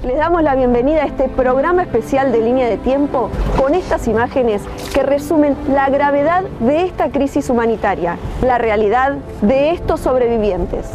Les damos la bienvenida a este programa especial de Línea de Tiempo con estas imágenes que resumen la gravedad de esta crisis humanitaria, la realidad de estos sobrevivientes.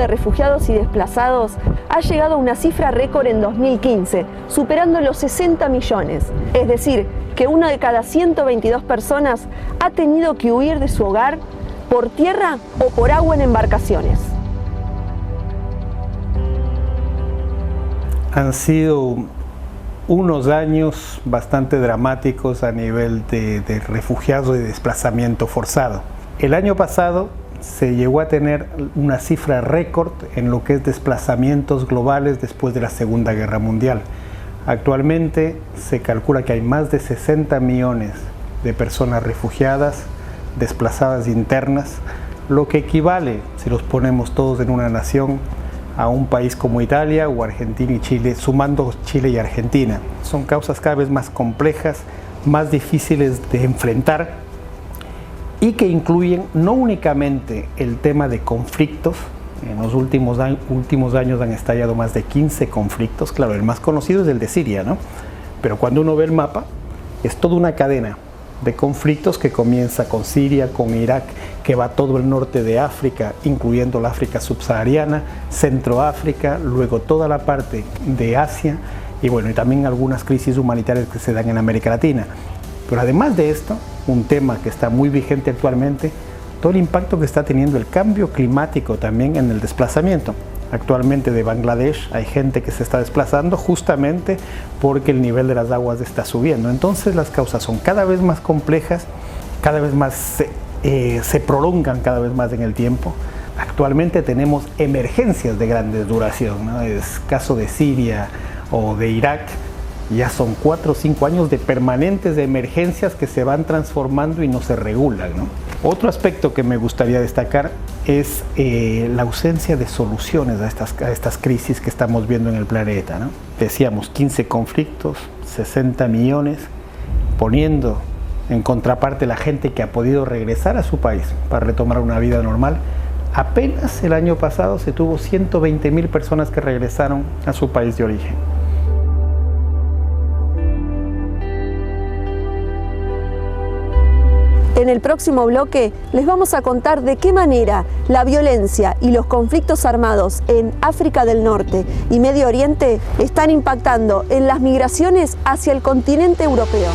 Refugiados y desplazados ha llegado a una cifra récord en 2015, superando los 60 millones. Es decir, que una de cada 122 personas ha tenido que huir de su hogar por tierra o por agua en embarcaciones. Han sido unos años bastante dramáticos a nivel de refugiados y desplazamiento forzado. El año pasado se llegó a tener una cifra récord en lo que es desplazamientos globales después de la Segunda Guerra Mundial. Actualmente se calcula que hay más de 60 millones de personas refugiadas, desplazadas internas, lo que equivale, si los ponemos todos en una nación, a un país como Italia o Argentina y Chile, sumando Chile y Argentina. Son causas cada vez más complejas, más difíciles de enfrentar, y que incluyen no únicamente el tema de conflictos. En los últimos años han estallado más de 15 conflictos. Claro, el más conocido es el de Siria, ¿no? Pero cuando uno ve el mapa, es toda una cadena de conflictos que comienza con Siria, con Irak, que va todo el norte de África, incluyendo la África subsahariana, Centroáfrica, luego toda la parte de Asia, y bueno, y también algunas crisis humanitarias que se dan en América Latina. Pero además de esto, un tema que está muy vigente actualmente, todo el impacto que está teniendo el cambio climático también en el desplazamiento. Actualmente de Bangladesh hay gente que se está desplazando justamente porque el nivel de las aguas está subiendo. Entonces las causas son cada vez más complejas, cada vez más se prolongan cada vez más en el tiempo. Actualmente tenemos emergencias de grandes duración, ¿no? Es caso de Siria o de Irak. Ya son 4 o 5 años de permanentes de emergencias que se van transformando y no se regulan, ¿no? Otro aspecto que me gustaría destacar es la ausencia de soluciones a estas crisis que estamos viendo en el planeta, ¿no? Decíamos 15 conflictos, 60 millones, poniendo en contraparte la gente que ha podido regresar a su país para retomar una vida normal. Apenas el año pasado se tuvo 120.000 personas que regresaron a su país de origen. En el próximo bloque les vamos a contar de qué manera la violencia y los conflictos armados en África del Norte y Medio Oriente están impactando en las migraciones hacia el continente europeo.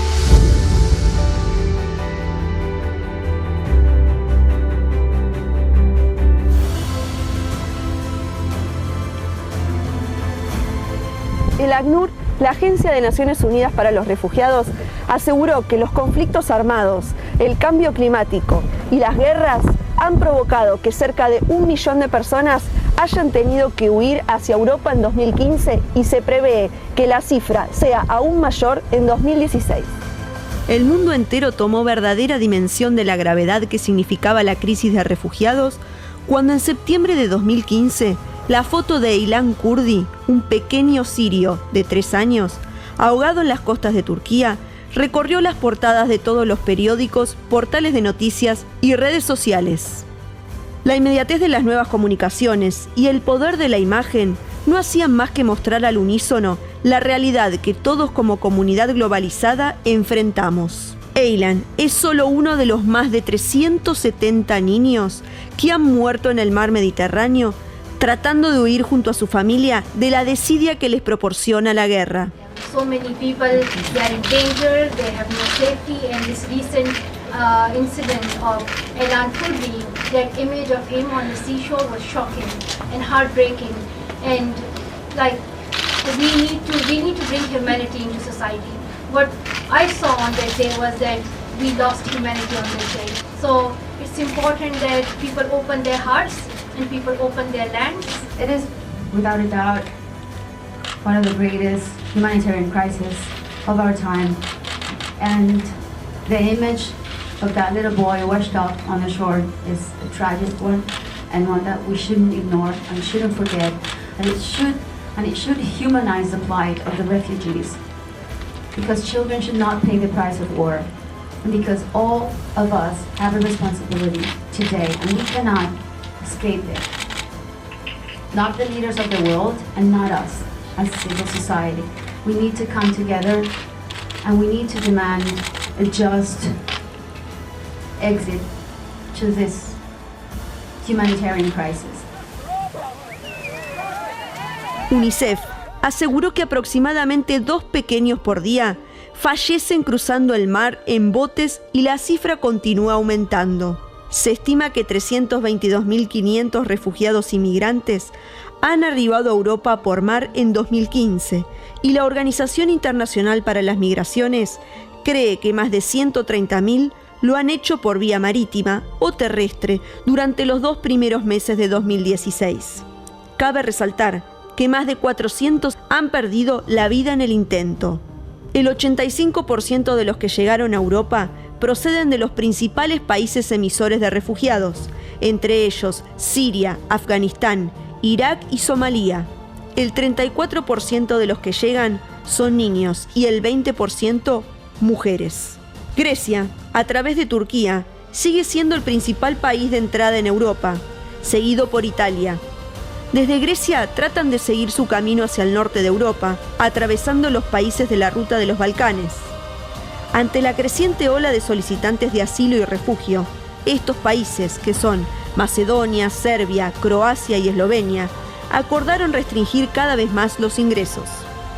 El ACNUR, la Agencia de Naciones Unidas para los Refugiados, aseguró que los conflictos armados, el cambio climático y las guerras han provocado que cerca de 1 millón de personas hayan tenido que huir hacia Europa en 2015 y se prevé que la cifra sea aún mayor en 2016. El mundo entero tomó verdadera dimensión de la gravedad que significaba la crisis de refugiados cuando en septiembre de 2015 La foto de Eylan Kurdi, un pequeño sirio de 3 años, ahogado en las costas de Turquía, recorrió las portadas de todos los periódicos, portales de noticias y redes sociales. La inmediatez de las nuevas comunicaciones y el poder de la imagen no hacían más que mostrar al unísono la realidad que todos como comunidad globalizada enfrentamos. Eylan es solo uno de los más de 370 niños que han muerto en el mar Mediterráneo tratando de huir junto a su familia de la desidia que les proporciona la guerra. So many people, they are in danger, they have no safety, and this recent incident of Eylan Kurdi, that image of him on the seashore was shocking and heartbreaking. And like we need to bring humanity into society. What I saw on that day was that we lost humanity on that day. So it's important that people open their hearts and people open their lands. It is without a doubt one of the greatest humanitarian crises of our time. And the image of that little boy washed up on the shore is a tragic one, and one that we shouldn't ignore and shouldn't forget. And it should humanize the plight of the refugees, because children should not pay the price of war, and because all of us have a responsibility today, and we cannot escape it. Not the leaders of the world, and not us as civil society. We need to come together, and we need to demand a just exit to this humanitarian crisis. UNICEF aseguró que aproximadamente 2 pequeños por día fallecen cruzando el mar en botes y la cifra continúa aumentando. Se estima que 322.500 refugiados inmigrantes han arribado a Europa por mar en 2015 y la Organización Internacional para las Migraciones cree que más de 130.000 lo han hecho por vía marítima o terrestre durante los 2 primeros meses de 2016. Cabe resaltar que más de 400 han perdido la vida en el intento. El 85% de los que llegaron a Europa proceden de los principales países emisores de refugiados, entre ellos Siria, Afganistán, Irak y Somalia. El 34% de los que llegan son niños y el 20% mujeres. Grecia, a través de Turquía, sigue siendo el principal país de entrada en Europa, seguido por Italia. Desde Grecia tratan de seguir su camino hacia el norte de Europa, atravesando los países de la ruta de los Balcanes. Ante la creciente ola de solicitantes de asilo y refugio, estos países, que son Macedonia, Serbia, Croacia y Eslovenia, acordaron restringir cada vez más los ingresos.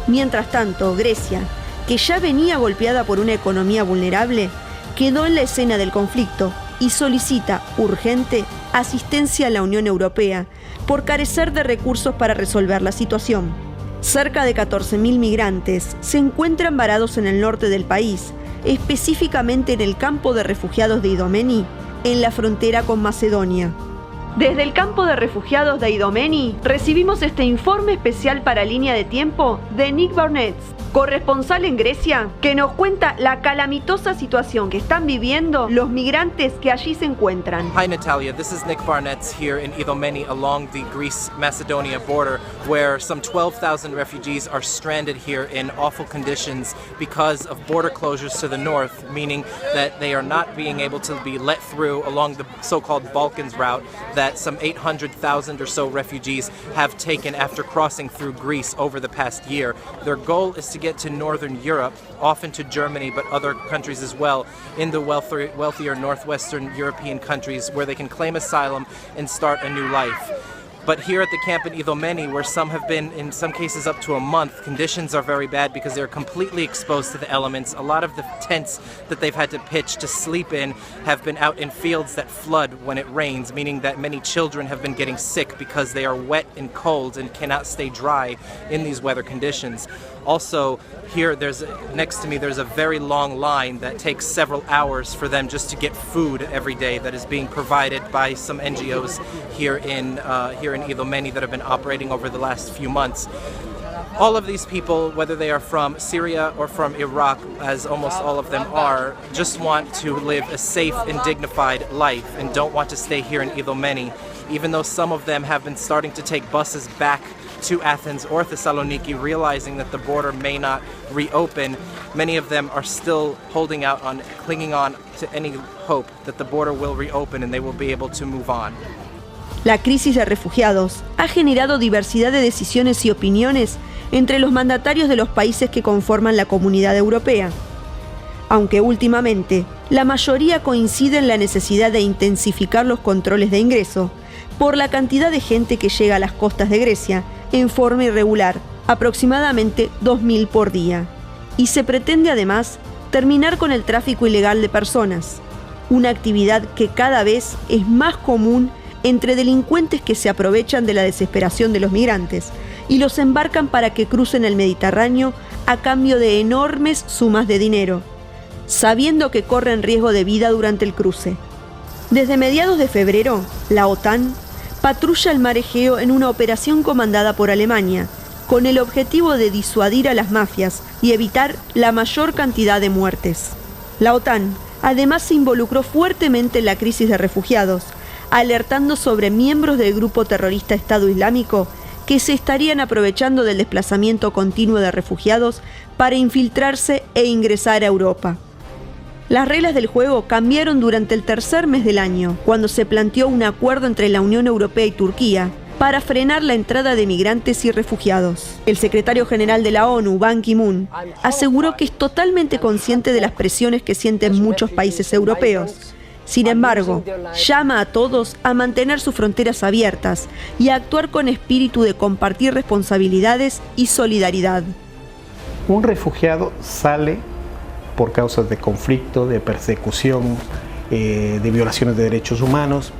Mientras tanto, Grecia, que ya venía golpeada por una economía vulnerable, quedó en la escena del conflicto y solicita urgente asistencia a la Unión Europea por carecer de recursos para resolver la situación. Cerca de 14.000 migrantes se encuentran varados en el norte del país, específicamente en el campo de refugiados de Idomeni, en la frontera con Macedonia. Desde el campo de refugiados de Idomeni recibimos este informe especial para Línea de Tiempo de Nick Barnett, corresponsal en Grecia, que nos cuenta la calamitosa situación que están viviendo los migrantes que allí se encuentran. Hi Natalia, this is Nick Barnett here in Idomeni along the Greece-Macedonia border, where some 12,000 refugees are stranded here in awful conditions because of border closures to the north, meaning that they are not being able to be let through along the so-called Balkans route that some 800,000 or so refugees have taken after crossing through Greece over the past year. Their goal is to get to Northern Europe, often to Germany, but other countries as well, in the wealthier northwestern European countries where they can claim asylum and start a new life. But here at the camp in Idomeni, where some have been, in some cases, up to a month, conditions are very bad because they're completely exposed to the elements. A lot of the tents that they've had to pitch to sleep in have been out in fields that flood when it rains, meaning that many children have been getting sick because they are wet and cold and cannot stay dry in these weather conditions. Also, here next to me there's a very long line that takes several hours for them just to get food every day that is being provided by some NGOs here in Idomeni that have been operating over the last few months. All of these people, whether they are from Syria or from Iraq, as almost all of them are, just want to live a safe and dignified life and don't want to stay here in Idomeni. even though some of them have been starting to take buses back to Athens or Thessaloniki, realizing that the border may not reopen. Many of them are still holding out on, clinging on to any hope that the border will reopen and they will be able to move on. La crisis de refugiados ha generado diversidad de decisiones y opiniones entre los mandatarios de los países que conforman la Comunidad Europea. Aunque últimamente la mayoría coincide en la necesidad de intensificar los controles de ingreso por la cantidad de gente que llega a las costas de Grecia en forma irregular, aproximadamente 2.000 por día. Y se pretende además terminar con el tráfico ilegal de personas, una actividad que cada vez es más común entre delincuentes que se aprovechan de la desesperación de los migrantes y los embarcan para que crucen el Mediterráneo a cambio de enormes sumas de dinero, sabiendo que corren riesgo de vida durante el cruce. Desde mediados de febrero, la OTAN patrulla el mar Egeo en una operación comandada por Alemania, con el objetivo de disuadir a las mafias y evitar la mayor cantidad de muertes. La OTAN además se involucró fuertemente en la crisis de refugiados, alertando sobre miembros del grupo terrorista Estado Islámico que se estarían aprovechando del desplazamiento continuo de refugiados para infiltrarse e ingresar a Europa. Las reglas del juego cambiaron durante el tercer mes del año, cuando se planteó un acuerdo entre la Unión Europea y Turquía para frenar la entrada de migrantes y refugiados. El secretario general de la ONU, Ban Ki-moon, aseguró que es totalmente consciente de las presiones que sienten muchos países europeos. Sin embargo, llama a todos a mantener sus fronteras abiertas y a actuar con espíritu de compartir responsabilidades y solidaridad. Un refugiado sale por causas de conflicto, de persecución, de violaciones de derechos humanos,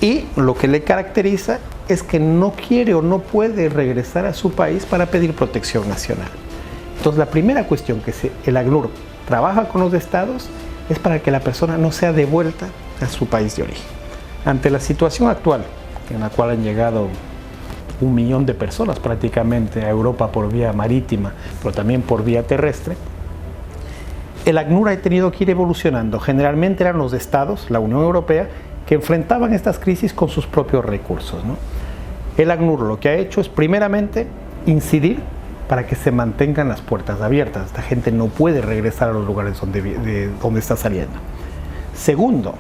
y lo que le caracteriza es que no quiere o no puede regresar a su país para pedir protección nacional. Entonces, la primera cuestión que el ACNUR trabaja con los estados es para que la persona no sea devuelta a su país de origen. Ante la situación actual, en la cual han llegado 1 millón de personas prácticamente a Europa por vía marítima, pero también por vía terrestre, el ACNUR ha tenido que ir evolucionando. Generalmente eran los estados, la Unión Europea, que enfrentaban estas crisis con sus propios recursos, ¿no? El ACNUR lo que ha hecho es primeramente incidir para que se mantengan las puertas abiertas. Esta gente no puede regresar a los lugares donde está saliendo. Segundo,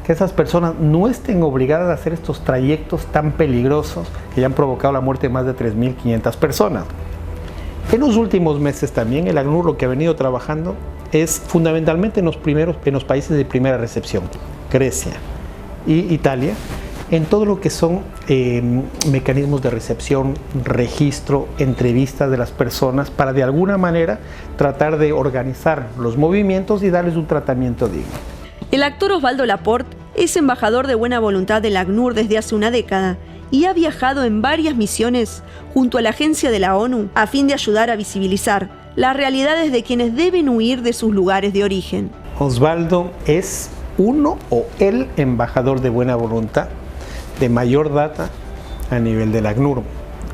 que esas personas no estén obligadas a hacer estos trayectos tan peligrosos que ya han provocado la muerte de más de 3.500 personas. En los últimos meses también el ACNUR lo que ha venido trabajando es fundamentalmente en los países de primera recepción, Grecia y Italia, en todo lo que son mecanismos de recepción, registro, entrevistas de las personas, para de alguna manera tratar de organizar los movimientos y darles un tratamiento digno. El actor Osvaldo Laport es embajador de buena voluntad del ACNUR desde hace una década y ha viajado en varias misiones junto a la agencia de la ONU a fin de ayudar a visibilizar las realidades de quienes deben huir de sus lugares de origen. Osvaldo es uno o el embajador de buena voluntad de mayor data a nivel del ACNUR.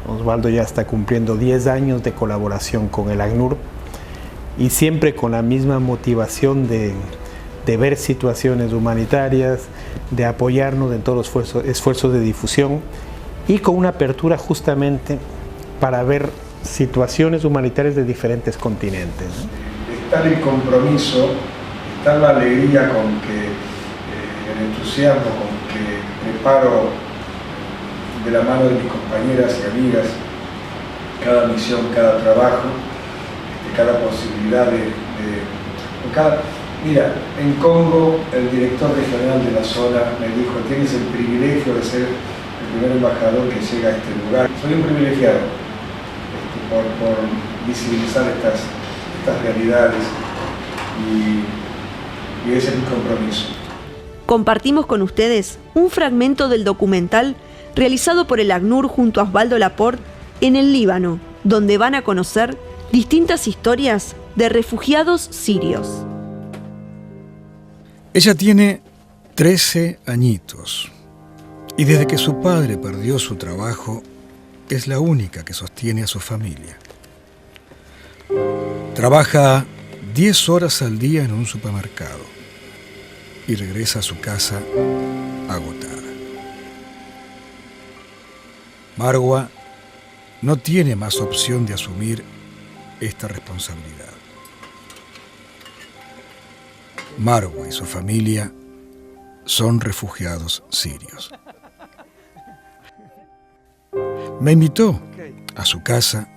Osvaldo ya está cumpliendo 10 años de colaboración con el ACNUR y siempre con la misma motivación de ver situaciones humanitarias, de apoyarnos en todos los esfuerzos de difusión y con una apertura justamente para ver situaciones humanitarias de diferentes continentes. Está el compromiso, está la alegría con que, el entusiasmo con que preparo de la mano de mis compañeras y amigas cada misión, cada trabajo, cada posibilidad Mira, en Congo el director regional de la zona me dijo: tienes el privilegio de ser el primer embajador que llega a este lugar. Soy un privilegiado por visibilizar estas realidades y ese es mi compromiso. Compartimos con ustedes un fragmento del documental realizado por el ACNUR junto a Osvaldo Laport en el Líbano, donde van a conocer distintas historias de refugiados sirios. Ella tiene 13 añitos y desde que su padre perdió su trabajo es la única que sostiene a su familia. Trabaja 10 horas al día en un supermercado y regresa a su casa agotada. Marwa no tiene más opción de asumir esta responsabilidad. Marwa y su familia son refugiados sirios. Me invitó a su casa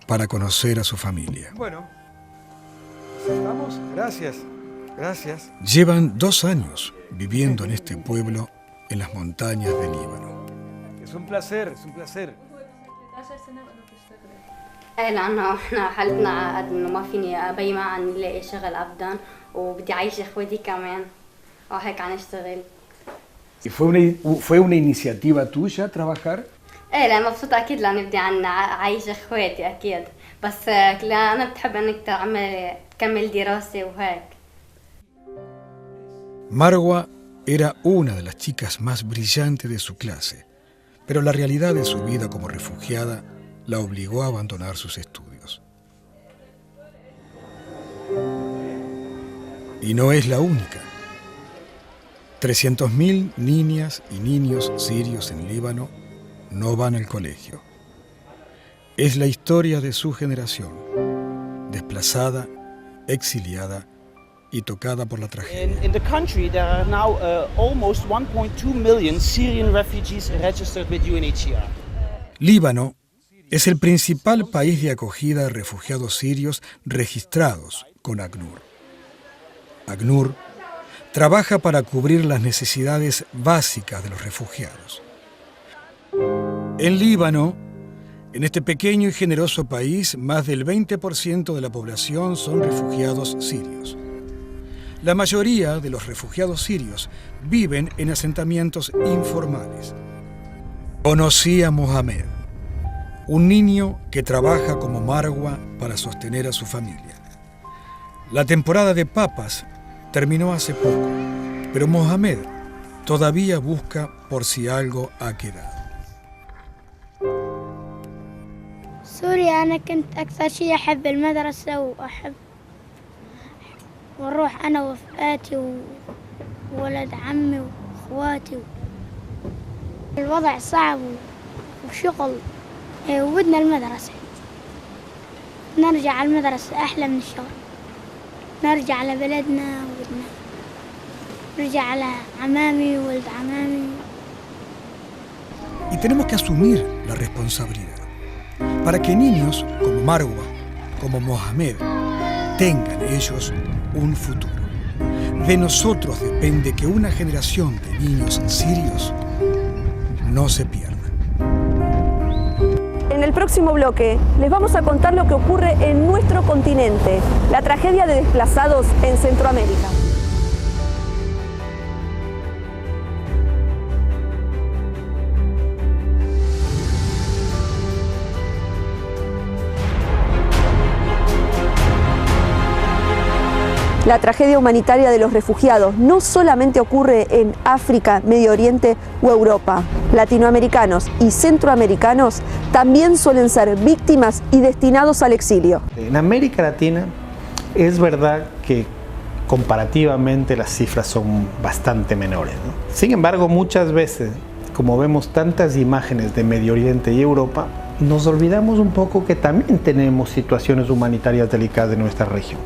para conocer a su familia. Bueno, vamos, gracias. Llevan 2 años viviendo en este pueblo en las montañas del Líbano. Es un placer. لأنه إحنا حالتنا عقد إنه ما فيني أبين عني لاقي شغل أبدا وبدي أعيش إخواتي كمان وهيك عم نشتغل. ¿Y fue una iniciativa tuya trabajar? إيه لا مبسوطة أكيد لأني بدي أعيش إخواتي أكيد بس أنا بتحب إنك تكمل دراسة وهيك. Marwa era una de las chicas más brillantes de su clase, pero la realidad de su vida como refugiada la obligó a abandonar sus estudios. Y no es la única. 300.000 niñas y niños sirios en Líbano no van al colegio. Es la historia de su generación, desplazada, exiliada y tocada por la tragedia. In the country there are now almost 1.2 million Syrian refugees registered with UNHCR. Líbano es el principal país de acogida de refugiados sirios registrados con ACNUR. ACNUR trabaja para cubrir las necesidades básicas de los refugiados. En Líbano, en este pequeño y generoso país, más del 20% de la población son refugiados sirios. La mayoría de los refugiados sirios viven en asentamientos informales. Conocí a Mohamed, un niño que trabaja como Marwa para sostener a su familia. La temporada de papas terminó hace poco, pero Mohamed todavía busca por si algo ha quedado. سوريا أنا كنت أكثر شيء أحب المدرسة وأحب ونروح أنا ورفقاتي وولد عمي وأخواتي. الوضع صعب وشغل وبدنا المدرسة. نرجع على المدرسة أحلى من الشغل. نرجع على بلدنا وبدنا نرجع على عمامي وولد عمامي. Y tenemos que asumir la responsabilidad para que niños como Marwa, como Mohamed, tengan ellos un futuro. De nosotros depende que una generación de niños sirios no se pierda. En el próximo bloque les vamos a contar lo que ocurre en nuestro continente, la tragedia de desplazados en Centroamérica. La tragedia humanitaria de los refugiados no solamente ocurre en África, Medio Oriente o Europa. Latinoamericanos y centroamericanos también suelen ser víctimas y destinados al exilio. En América Latina es verdad que comparativamente las cifras son bastante menores, ¿no? Sin embargo, muchas veces, como vemos tantas imágenes de Medio Oriente y Europa, nos olvidamos un poco que también tenemos situaciones humanitarias delicadas en nuestra región.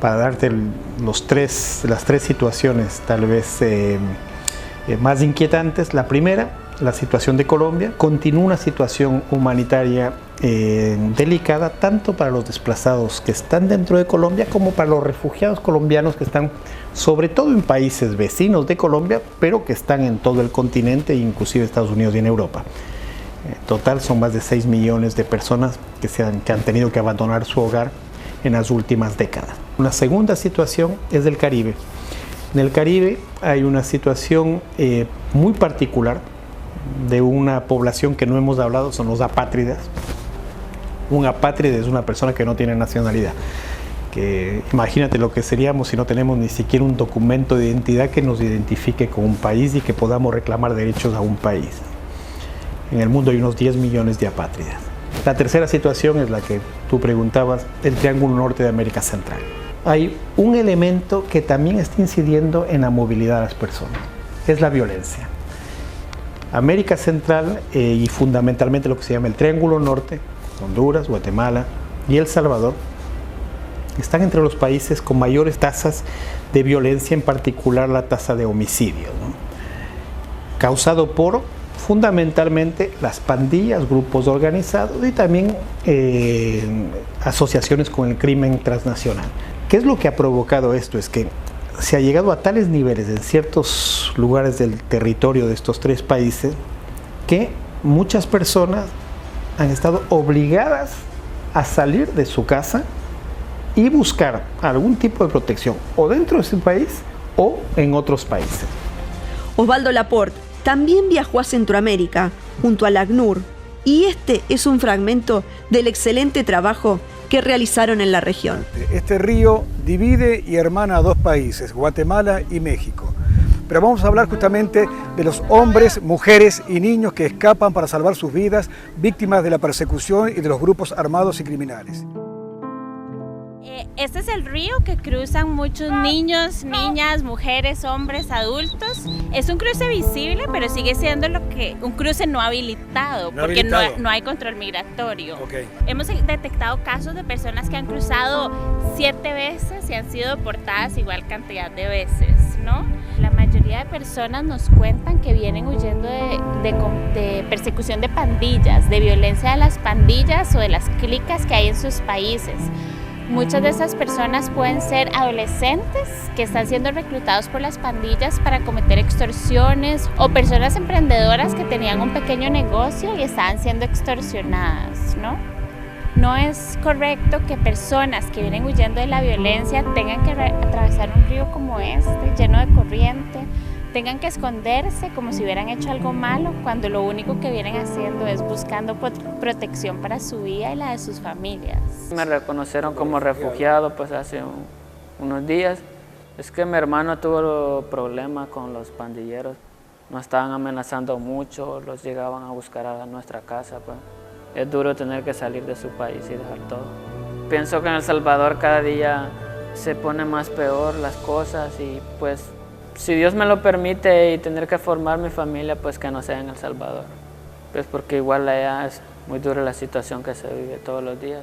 Para darte las tres situaciones tal vez más inquietantes. La primera, la situación de Colombia. Continúa una situación humanitaria delicada tanto para los desplazados que están dentro de Colombia como para los refugiados colombianos que están sobre todo en países vecinos de Colombia, pero que están en todo el continente, inclusive Estados Unidos y en Europa. En total son más de 6 millones de personas que han tenido que abandonar su hogar en las últimas décadas. La segunda situación es del Caribe. En el Caribe hay una situación muy particular de una población que no hemos hablado, son los apátridas. Un apátrida es una persona que no tiene nacionalidad. Que imagínate lo que seríamos si no tenemos ni siquiera un documento de identidad que nos identifique con un país y que podamos reclamar derechos a un país. En el mundo hay unos 10 millones de apátridas. La tercera situación es la que tú preguntabas, el Triángulo Norte de América Central. Hay un elemento que también está incidiendo en la movilidad de las personas, es la violencia. América Central y fundamentalmente lo que se llama el Triángulo Norte, Honduras, Guatemala y El Salvador, están entre los países con mayores tasas de violencia, en particular la tasa de homicidio, ¿no? Causado por fundamentalmente las pandillas, grupos organizados y también asociaciones con el crimen transnacional. ¿Qué es lo que ha provocado esto? Es que se ha llegado a tales niveles en ciertos lugares del territorio de estos tres países que muchas personas han estado obligadas a salir de su casa y buscar algún tipo de protección o dentro de su país o en otros países. Osvaldo Laporte también viajó a Centroamérica junto al ACNUR y este es un fragmento del excelente trabajo que realizaron en la región. Este río divide y hermana a dos países, Guatemala y México. Pero vamos a hablar justamente de los hombres, mujeres y niños que escapan para salvar sus vidas, víctimas de la persecución y de los grupos armados y criminales. Este es el río que cruzan muchos niños, niñas, mujeres, hombres, adultos. Es un cruce visible, pero sigue siendo un cruce no habilitado, porque no hay control migratorio. Okay. Hemos detectado casos de personas que han cruzado 7 veces y han sido deportadas igual cantidad de veces, ¿no? La mayoría de personas nos cuentan que vienen huyendo de persecución de pandillas, de violencia de las pandillas o de las clicas que hay en sus países. Muchas de esas personas pueden ser adolescentes que están siendo reclutados por las pandillas para cometer extorsiones o personas emprendedoras que tenían un pequeño negocio y estaban siendo extorsionadas, ¿no? No es correcto que personas que vienen huyendo de la violencia tengan que atravesar un río como este, lleno de corriente, tengan que esconderse como si hubieran hecho algo malo, cuando lo único que vienen haciendo es buscando protección para su vida y la de sus familias. Me reconocieron como refugiado pues hace unos días. Es que mi hermano tuvo problemas con los pandilleros, nos estaban amenazando mucho, los llegaban a buscar a nuestra casa. Pues. Es duro tener que salir de su país y dejar todo. Pienso que en El Salvador cada día se pone más peor las cosas y pues si Dios me lo permite y tener que formar mi familia, pues que no sea en El Salvador. Pues porque igual allá es muy dura la situación que se vive todos los días.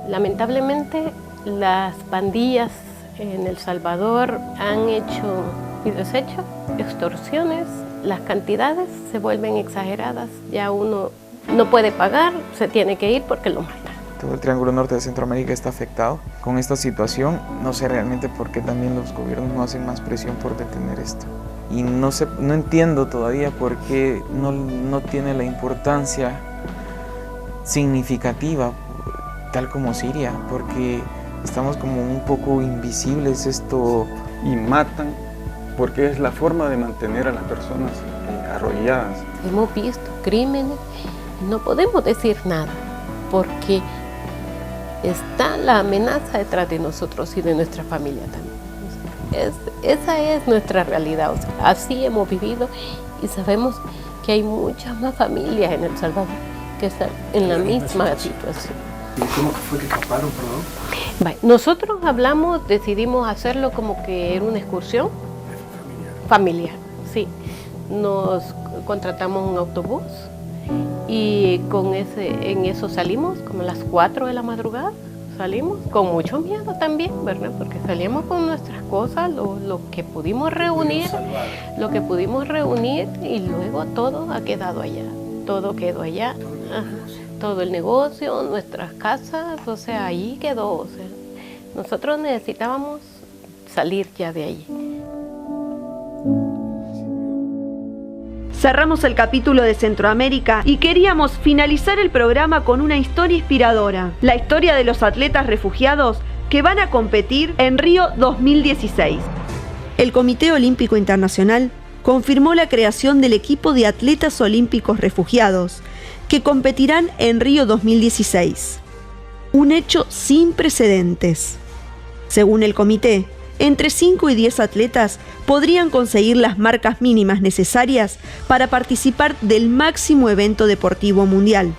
Lamentablemente las pandillas en El Salvador han hecho y deshecho extorsiones. Las cantidades se vuelven exageradas. Ya uno no puede pagar, se tiene que ir porque lo matan. Todo el Triángulo Norte de Centroamérica está afectado con esta situación. No sé realmente por qué también los gobiernos no hacen más presión por detener esto. Y no entiendo todavía por qué no tiene la importancia significativa, tal como Siria, porque estamos como un poco invisibles esto. Y matan porque es la forma de mantener a las personas arrolladas. Hemos visto crímenes, no podemos decir nada, porque está la amenaza detrás de nosotros y de nuestra familia también. Esa es nuestra realidad, o sea, así hemos vivido y sabemos que hay muchas más familias en El Salvador que están en la misma situación. ¿Y cómo fue que escaparon, perdón? Nosotros decidimos hacerlo como que era una excursión familiar, sí. Nos contratamos un autobús y en eso salimos como a las 4 de la madrugada, salimos con mucho miedo también, ¿verdad? Porque salíamos con nuestras cosas, lo que pudimos reunir, y luego todo ha quedado allá, todo quedó allá, todo el negocio, nuestras casas, o sea, ahí quedó, o sea, nosotros necesitábamos salir ya de allí. Cerramos el capítulo de Centroamérica y queríamos finalizar el programa con una historia inspiradora, la historia de los atletas refugiados que van a competir en Río 2016. El Comité Olímpico Internacional confirmó la creación del equipo de atletas olímpicos refugiados que competirán en Río 2016. Un hecho sin precedentes. Según el comité, entre 5 y 10 atletas podrían conseguir las marcas mínimas necesarias para participar del máximo evento deportivo mundial.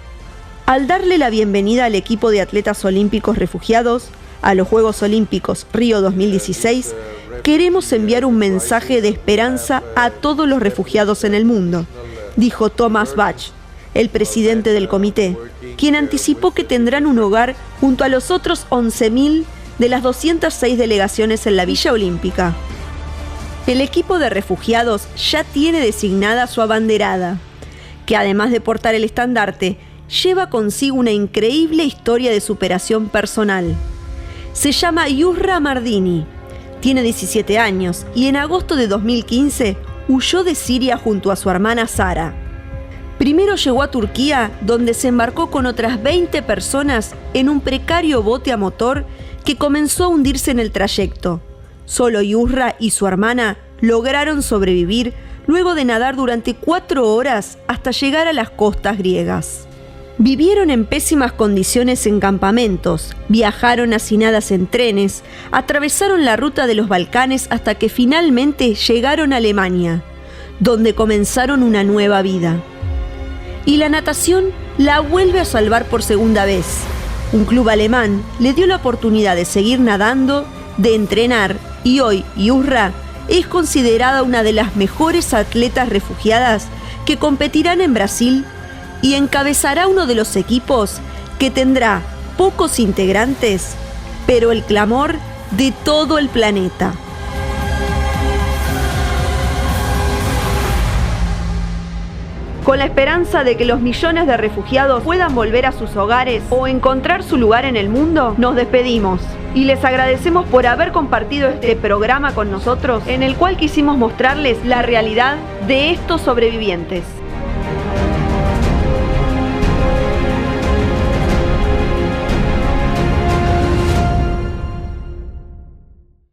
Al darle la bienvenida al equipo de atletas olímpicos refugiados a los Juegos Olímpicos Río 2016, queremos enviar un mensaje de esperanza a todos los refugiados en el mundo dijo Thomas Bach, el presidente del comité, quien anticipó que tendrán un hogar junto a los otros 11.000 de las 206 delegaciones en la Villa Olímpica. El equipo de refugiados ya tiene designada su abanderada, que además de portar el estandarte, lleva consigo una increíble historia de superación personal. Se llama Yusra Mardini, tiene 17 años y en agosto de 2015 huyó de Siria junto a su hermana Sara. Primero llegó a Turquía, donde se embarcó con otras 20 personas en un precario bote a motor que comenzó a hundirse en el trayecto. Solo Yusra y su hermana lograron sobrevivir luego de nadar durante 4 horas hasta llegar a las costas griegas. Vivieron en pésimas condiciones en campamentos, viajaron hacinadas en trenes, atravesaron la ruta de los Balcanes hasta que finalmente llegaron a Alemania, donde comenzaron una nueva vida. Y la natación la vuelve a salvar por segunda vez. Un club alemán le dio la oportunidad de seguir nadando, de entrenar, y hoy Yusra es considerada una de las mejores atletas refugiadas que competirán en Brasil y encabezará uno de los equipos que tendrá pocos integrantes, pero el clamor de todo el planeta. Con la esperanza de que los millones de refugiados puedan volver a sus hogares o encontrar su lugar en el mundo, nos despedimos y les agradecemos por haber compartido este programa con nosotros, en el cual quisimos mostrarles la realidad de estos sobrevivientes.